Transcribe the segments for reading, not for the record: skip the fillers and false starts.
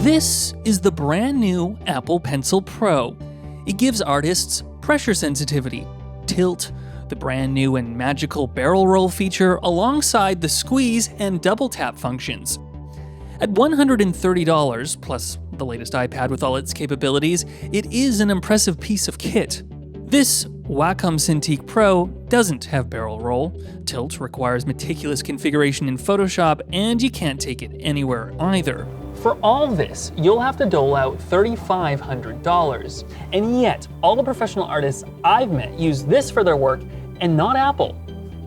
This is the brand new Apple Pencil Pro. It gives artists pressure sensitivity, tilt, the brand new and magical barrel roll feature alongside the squeeze and double tap functions. At $130, plus the latest iPad with all its capabilities, it is an impressive piece of kit. This Wacom Cintiq Pro doesn't have barrel roll, tilt requires meticulous configuration in Photoshop, and you can't take it anywhere either. For all this, you'll have to dole out $3,500. And yet, all the professional artists I've met use this for their work and not Apple.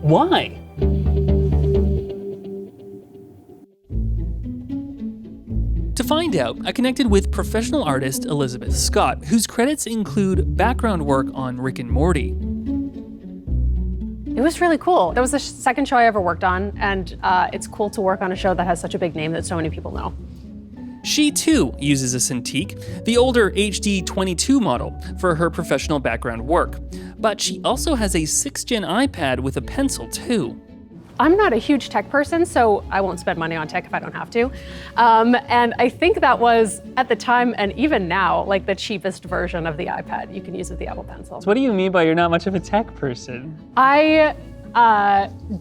Why? To find out, I connected with professional artist Elizabeth Scott, whose credits include background work on Rick and Morty. It was really cool. That was the second show I ever worked on, and it's cool to work on a show that has such a big name that so many people know. She too uses a Cintiq, the older HD 22 model, for her professional background work. But she also has a 6th gen iPad with a pencil too. I'm not a huge tech person, so I won't spend money on tech if I don't have to. And I think that was, at the time and even now, like the cheapest version of the iPad you can use with the Apple Pencil. So what do you mean by you're not much of a tech person? I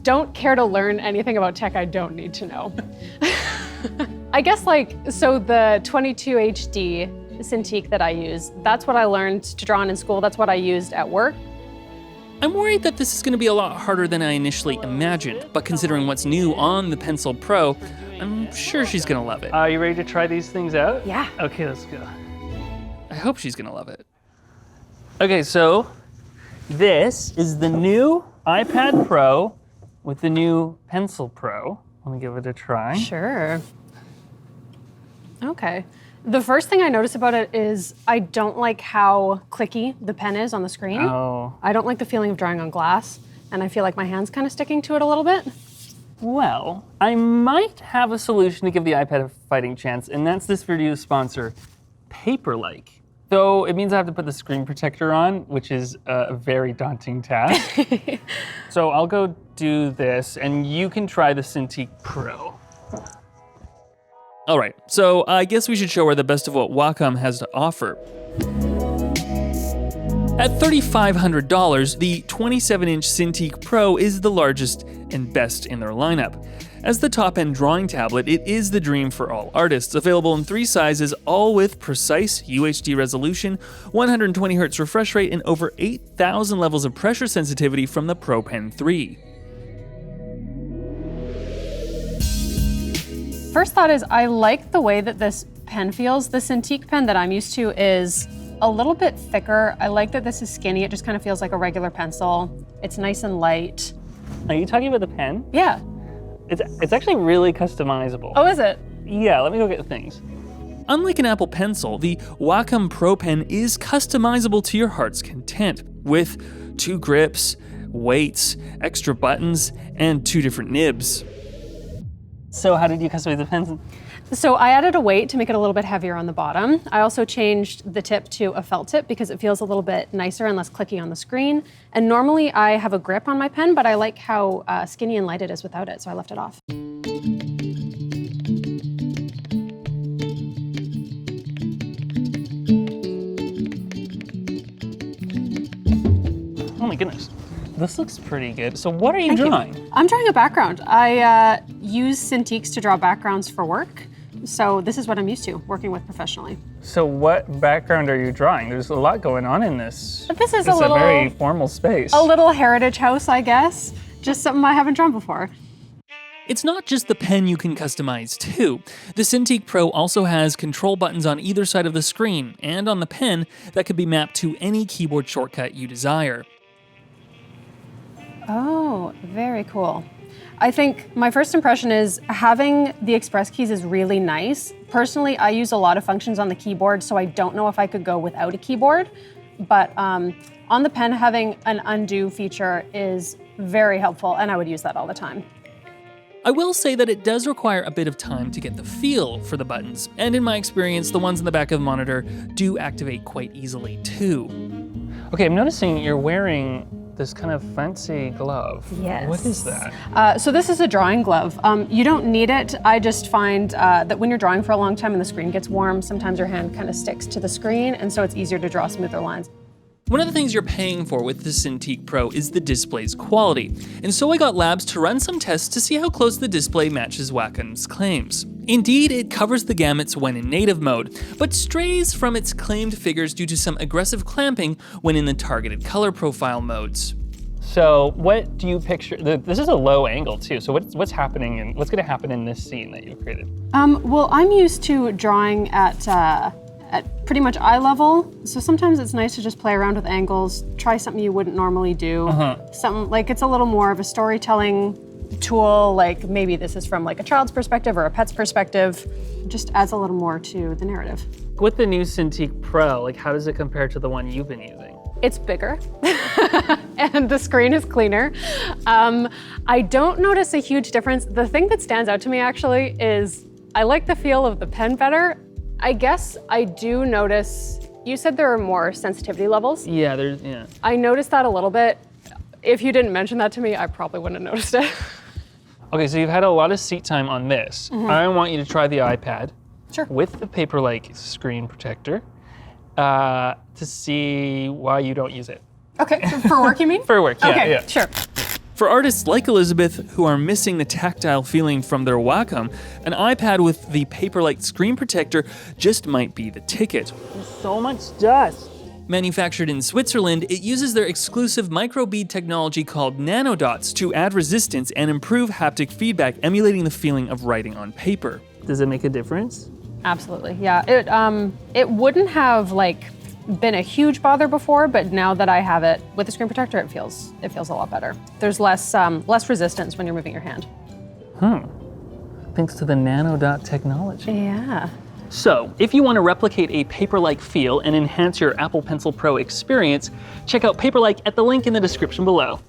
don't care to learn anything about tech I don't need to know. I guess so the 22 HD Cintiq that I use, that's what I learned to draw on in school, that's what I used at work. I'm worried that this is going to be a lot harder than I initially imagined, but considering what's new on the Pencil Pro, I'm sure she's going to love it. Are you ready to try these things out? Yeah. Okay, let's go. I hope she's going to love it. Okay, so this is the new iPad Pro with the new Pencil Pro. Let me give it a try. Sure. Okay. The first thing I notice about it is I don't like how clicky the pen is on the screen. Oh. I don't like the feeling of drawing on glass, and I feel like my hand's kind of sticking to it a little bit. Well, I might have a solution to give the iPad a fighting chance, and that's this video's sponsor, PaperLike. Though it means I have to put the screen protector on, which is a very daunting task. So I'll go do this, and you can try the Cintiq Pro. All right, so I guess we should show her the best of what Wacom has to offer. At $3,500, the 27-inch Cintiq Pro is the largest and best in their lineup. As the top-end drawing tablet, it is the dream for all artists, available in 3 sizes, all with precise UHD resolution, 120Hz refresh rate, and over 8,000 levels of pressure sensitivity from the Pro Pen 3. First thought is I like the way that this pen feels. The Cintiq pen that I'm used to is a little bit thicker. I like that this is skinny. It just kind of feels like a regular pencil. It's nice and light. Are you talking about the pen? Yeah. It's actually really customizable. Oh, is it? Yeah, let me go get things. Unlike an Apple Pencil, the Wacom Pro Pen is customizable to your heart's content, with 2 grips, weights, extra buttons, and 2 different nibs. So how did you customize the pens? So I added a weight to make it a little bit heavier on the bottom. I also changed the tip to a felt tip because it feels a little bit nicer and less clicky on the screen. And normally I have a grip on my pen, but I like how skinny and light it is without it, so I left it off. Oh my goodness. This looks pretty good. So what are you Thank drawing? you. I'm drawing a background. I use Cintiqs to draw backgrounds for work. So this is what I'm used to, working with professionally. So what background are you drawing? There's a lot going on in this. But this is a very formal space. A little heritage house, I guess. Just something I haven't drawn before. It's not just the pen you can customize too. The Cintiq Pro also has control buttons on either side of the screen and on the pen that could be mapped to any keyboard shortcut you desire. Oh, very cool. I think my first impression is having the express keys is really nice. Personally, I use a lot of functions on the keyboard, so I don't know if I could go without a keyboard. But on the pen, having an undo feature is very helpful, and I would use that all the time. I will say that it does require a bit of time to get the feel for the buttons, and in my experience, the ones in the back of the monitor do activate quite easily too. Okay, I'm noticing you're wearing this kind of fancy glove. Yes. What is that? So this is a drawing glove. You don't need it. I just find that when you're drawing for a long time and the screen gets warm, sometimes your hand kind of sticks to the screen, and so it's easier to draw smoother lines. One of the things you're paying for with the Cintiq Pro is the display's quality, and so I got labs to run some tests to see how close the display matches Wacom's claims. Indeed, it covers the gamuts when in native mode, but strays from its claimed figures due to some aggressive clamping when in the targeted color profile modes. So what do you picture? This is a low angle too, so what's happening and what's gonna happen in this scene that you've created? Well, I'm used to drawing at pretty much eye level, so sometimes it's nice to just play around with angles, try something you wouldn't normally do. Something like it's a little more of a storytelling tool, like maybe this is from like a child's perspective or a pet's perspective, just adds a little more to the narrative. With the new Cintiq Pro, like how does it compare to the one you've been using? It's bigger and the screen is cleaner. I don't notice a huge difference. The thing that stands out to me actually is I like the feel of the pen better. I guess I do notice, you said there are more sensitivity levels. Yeah, I noticed that a little bit. If you didn't mention that to me, I probably wouldn't have noticed it. Okay, so you've had a lot of seat time on this. I want you to try the iPad with the PaperLike screen protector to see why you don't use it. Okay, for work you mean? For work, yeah. Okay, sure. For artists like Elizabeth who are missing the tactile feeling from their Wacom, an iPad with the PaperLike screen protector just might be the ticket. There's so much dust. Manufactured in Switzerland, it uses their exclusive microbead technology called nanodots to add resistance and improve haptic feedback, emulating the feeling of writing on paper. Does it make a difference? Absolutely, yeah. It wouldn't have been a huge bother before, but now that I have it with the screen protector, it feels a lot better. There's less resistance when you're moving your hand. Thanks to the nanodot technology. Yeah. So, if you want to replicate a PaperLike feel and enhance your Apple Pencil Pro experience, check out PaperLike at the link in the description below.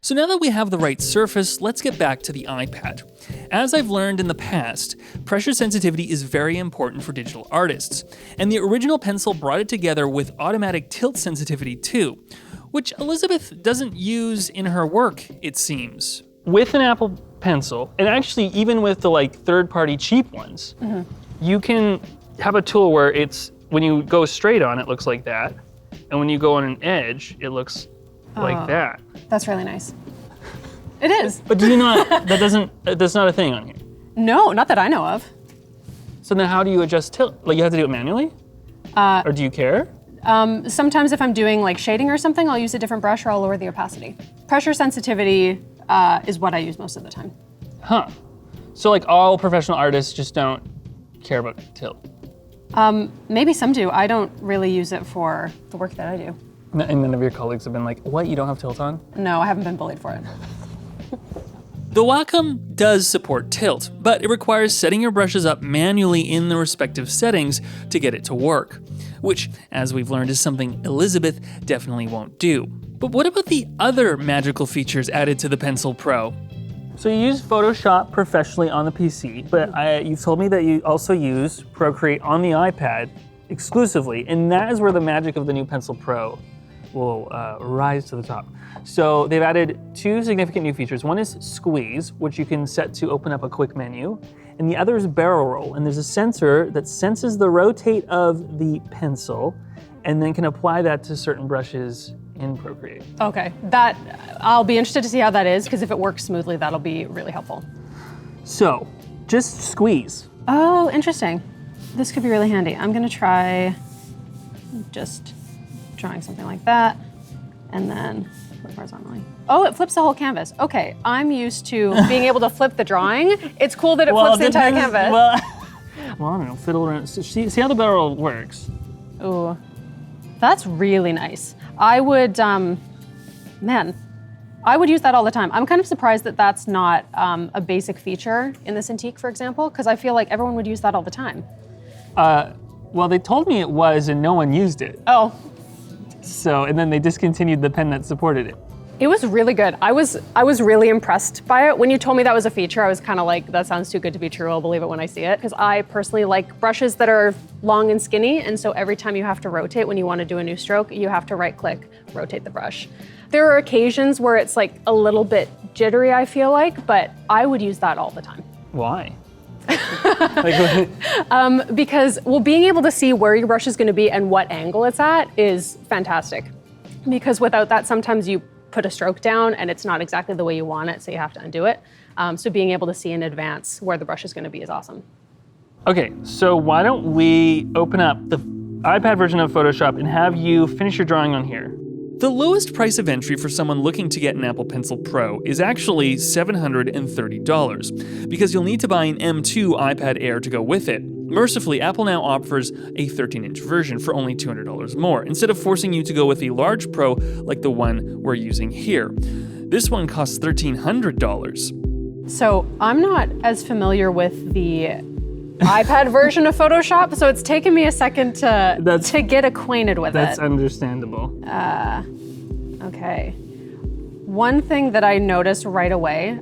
So now that we have the right surface, let's get back to the iPad. As I've learned in the past, pressure sensitivity is very important for digital artists, and the original pencil brought it together with automatic tilt sensitivity too, which Elizabeth doesn't use in her work, it seems. With an Apple Pencil, and actually even with the third-party cheap ones, you can have a tool where when you go straight on, it looks like that, and when you go on an edge, it looks like that. That's really nice. It is. But do you not, that's not a thing on here? No, not that I know of. So then how do you adjust tilt? You have to do it manually? Or do you care? Sometimes if I'm doing shading or something, I'll use a different brush or I'll lower the opacity. Pressure sensitivity is what I use most of the time. So all professional artists just don't care about tilt? Maybe some do. I don't really use it for the work that I do. And none of your colleagues have been like, what, you don't have tilt on? No, I haven't been bullied for it. The Wacom does support tilt, but it requires setting your brushes up manually in the respective settings to get it to work, which, as we've learned, is something Elizabeth definitely won't do. But what about the other magical features added to the Pencil Pro? So you use Photoshop professionally on the PC, but you've told me that you also use Procreate on the iPad exclusively, and that is where the magic of the new Pencil Pro will rise to the top. So they've added two significant new features. One is Squeeze, which you can set to open up a quick menu, and the other is Barrel Roll, and there's a sensor that senses the rotate of the pencil and then can apply that to certain brushes in Procreate. Okay, I'll be interested to see how that is, because if it works smoothly, that'll be really helpful. So, just squeeze. Oh, interesting. This could be really handy. I'm gonna try just drawing something like that, and then flip horizontally. Oh, it flips the whole canvas. Okay, I'm used to being able to flip the drawing. It's cool that it flips the entire canvas. Well, I don't know, fiddle around. See how the barrel works. Ooh, that's really nice. I would, I would use that all the time. I'm kind of surprised that that's not a basic feature in the Cintiq, for example, because I feel like everyone would use that all the time. Well, they told me it was and no one used it. Oh. So, and then they discontinued the pen that supported it. It was really good. I was really impressed by it. When you told me that was a feature, I was kind of like, that sounds too good to be true. I'll believe it when I see it. Because I personally like brushes that are long and skinny, and so every time you have to rotate when you want to do a new stroke, you have to right-click, rotate the brush. There are occasions where it's like a little bit jittery, I feel like, but I would use that all the time. Why? Because, well, being able to see where your brush is going to be and what angle it's at is fantastic. Because without that, sometimes you put a stroke down and it's not exactly the way you want it, so you have to undo it. So being able to see in advance where the brush is going to be is awesome. Okay, so why don't we open up the iPad version of Photoshop and have you finish your drawing on here. The lowest price of entry for someone looking to get an Apple Pencil Pro is actually $730, because you'll need to buy an M2 iPad Air to go with it. Mercifully, Apple now offers a 13-inch version for only $200 more, instead of forcing you to go with a large Pro like the one we're using here. This one costs $1,300. So I'm not as familiar with the iPad version of Photoshop, so it's taken me a second to get acquainted with it. That's understandable. Okay. One thing that I noticed right away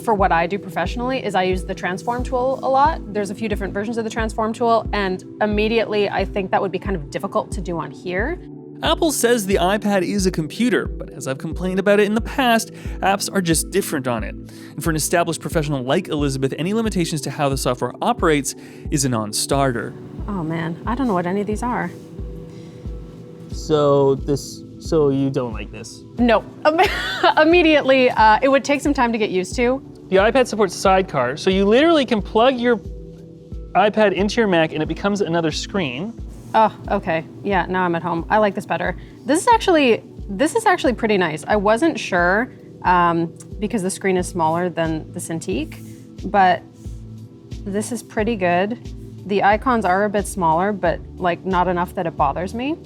for what I do professionally is I use the transform tool a lot. There's a few different versions of the transform tool, and immediately I think that would be kind of difficult to do on here. Apple says the iPad is a computer, but as I've complained about it in the past, apps are just different on it. And for an established professional like Elizabeth, any limitations to how the software operates is a non-starter. Oh man, I don't know what any of these are. So you don't like this? No. Immediately, it would take some time to get used to. The iPad supports Sidecar, so you literally can plug your iPad into your Mac and it becomes another screen. Oh, okay. Yeah, now I'm at home. I like this better. This is actually pretty nice. I wasn't sure because the screen is smaller than the Cintiq, but this is pretty good. The icons are a bit smaller, but like not enough that it bothers me.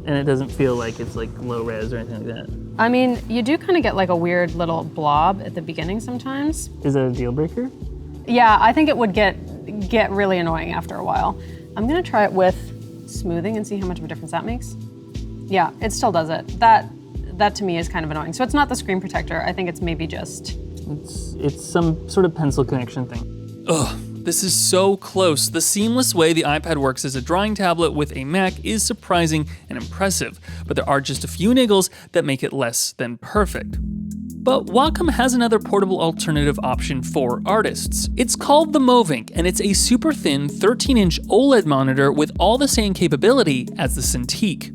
And it doesn't feel like it's like low res or anything like that. I mean, you do kind of get like a weird little blob at the beginning sometimes. Is that a deal breaker? Yeah, I think it would get really annoying after a while. I'm gonna try it with smoothing and see how much of a difference that makes. Yeah, it still does it. That to me is kind of annoying. So it's not the screen protector. I think it's maybe just... It's some sort of pencil connection thing. Ugh, this is so close. The seamless way the iPad works as a drawing tablet with a Mac is surprising and impressive, but there are just a few niggles that make it less than perfect. But Wacom has another portable alternative option for artists. It's called the Movink, and it's a super thin 13-inch OLED monitor with all the same capability as the Cintiq.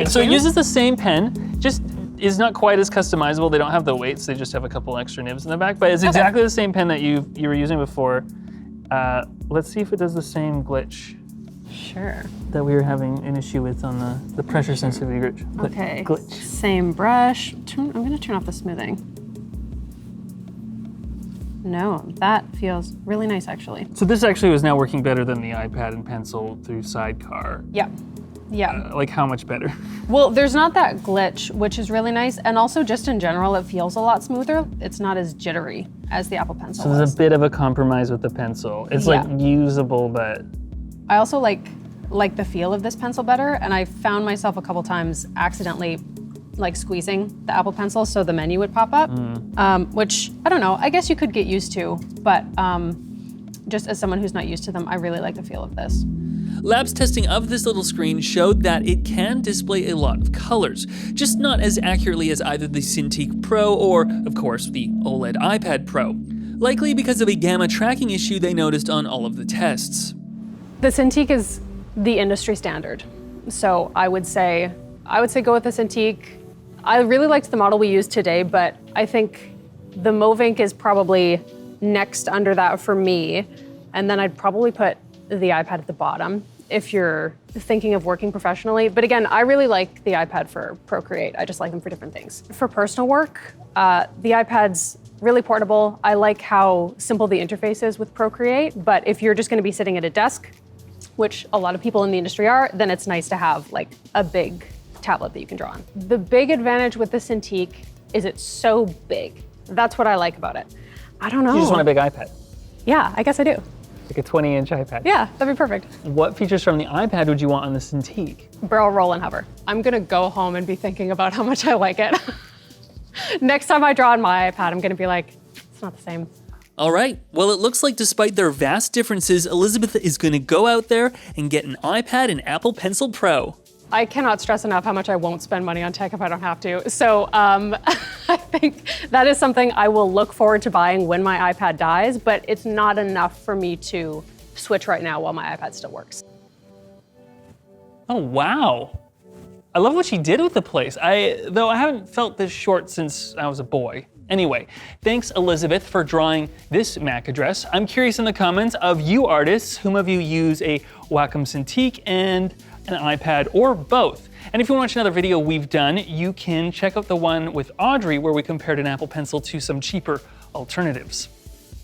So it uses the same pen, just is not quite as customizable. They don't have the weights, they just have a couple extra nibs in the back, but it's exactly the same pen that you were using before. Let's see if it does the same glitch. Sure. That we were having an issue with on the pressure sensitivity glitch. Okay. Glitch. Same brush. I'm gonna turn off the smoothing. No, that feels really nice actually. So this actually was now working better than the iPad and Pencil through Sidecar. Yeah. Yeah. Like how much better? Well, there's not that glitch, which is really nice. And also just in general, it feels a lot smoother. It's not as jittery as the Apple Pencil So there's a bit of a compromise with the Pencil. It's like usable, but... I also like the feel of this pencil better. And I found myself a couple times accidentally like squeezing the Apple Pencil so the menu would pop up, which I don't know, I guess you could get used to, but just as someone who's not used to them, I really like the feel of this. Labs testing of this little screen showed that it can display a lot of colors, just not as accurately as either the Cintiq Pro or, of course, the OLED iPad Pro. Likely because of a gamma tracking issue they noticed on all of the tests. The Cintiq is the industry standard, so I would say go with the Cintiq. I really liked the model we used today, but I think the Movink is probably next under that for me, and then I'd probably put the iPad at the bottom if you're thinking of working professionally. But again, I really like the iPad for Procreate. I just like them for different things. For personal work, the iPad's really portable. I like how simple the interface is with Procreate, but if you're just gonna be sitting at a desk, which a lot of people in the industry are, then it's nice to have like a big tablet that you can draw on. The big advantage with the Cintiq is it's so big. That's what I like about it. I don't know. You just want a big iPad? Yeah, I guess I do. Like a 20-inch iPad? Yeah, that'd be perfect. What features from the iPad would you want on the Cintiq? Barrel roll and hover. I'm gonna go home and be thinking about how much I like it. Next time I draw on my iPad, I'm gonna be like, it's not the same. All right, well, it looks like despite their vast differences, Elizabeth is gonna go out there and get an iPad and Apple Pencil Pro. I cannot stress enough how much I won't spend money on tech if I don't have to. So I think that is something I will look forward to buying when my iPad dies, but it's not enough for me to switch right now while my iPad still works. Oh, wow. I love what she did with the place. Though I haven't felt this short since I was a boy. Anyway, thanks Elizabeth for drawing this MAC address. I'm curious in the comments of you artists, whom of you use a Wacom Cintiq and an iPad or both. And if you want to watch another video we've done, you can check out the one with Audrey where we compared an Apple Pencil to some cheaper alternatives.